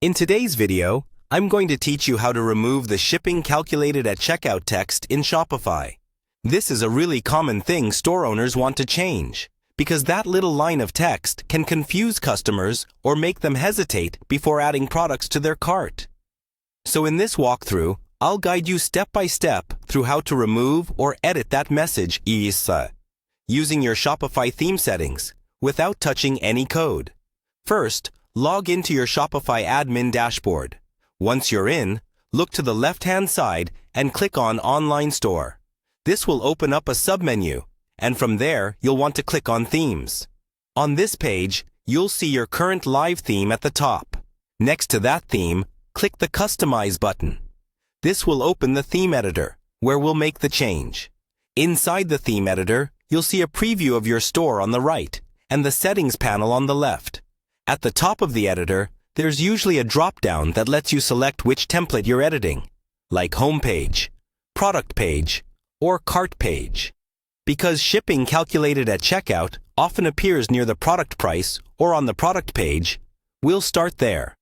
In today's video, I'm going to teach you how to remove the shipping calculated at checkout text in Shopify. This is a really common thing store owners want to change, because that little line of text can confuse customers or make them hesitate before adding products to their cart. So in this walkthrough, I'll guide you step by step through how to remove or edit that message using your Shopify theme settings without touching any code. First, log into your Shopify admin dashboard. Once you're in, look to the left-hand side and click on Online Store. This will open up a submenu, and from there, you'll want to click on Themes. On this page, you'll see your current live theme at the top. Next to that theme, click the Customize button. This will open the theme editor, where we'll make the change. Inside the theme editor, you'll see a preview of your store on the right and the settings panel on the left. At the top of the editor, there's usually a drop-down that lets you select which template you're editing, like Home Page, Product Page, or Cart Page. Because shipping calculated at checkout often appears near the product price or on the product page, we'll start there.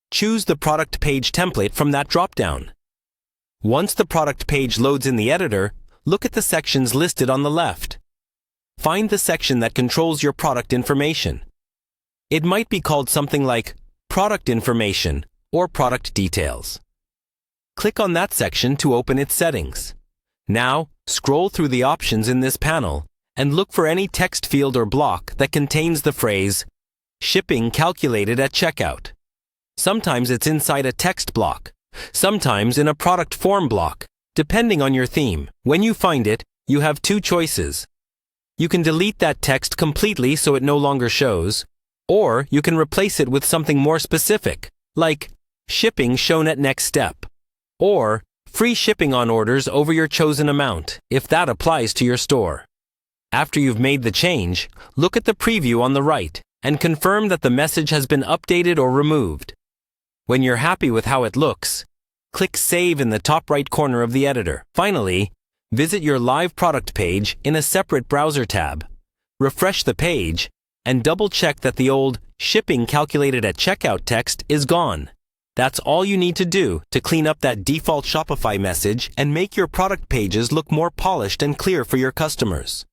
Choose the product page template from that drop-down. Once the product page loads in the editor, look at the sections listed on the left. Find the section that controls your product information. It might be called something like Product Information or Product Details. Click on that section to open its settings. Now, scroll through the options in this panel and look for any text field or block that contains the phrase, Shipping Calculated at Checkout. Sometimes it's inside a text block, sometimes in a product form block, depending on your theme. When you find it, you have two choices. You can delete that text completely so it no longer shows, or you can replace it with something more specific, like shipping shown at next step, or free shipping on orders over your chosen amount, if that applies to your store. After you've made the change, look at the preview on the right and confirm that the message has been updated or removed. When you're happy with how it looks, click Save in the top right corner of the editor. Finally, visit your live product page in a separate browser tab. Refresh the page and double-check that the old Shipping Calculated at Checkout text is gone. That's all you need to do to clean up that default Shopify message and make your product pages look more polished and clear for your customers.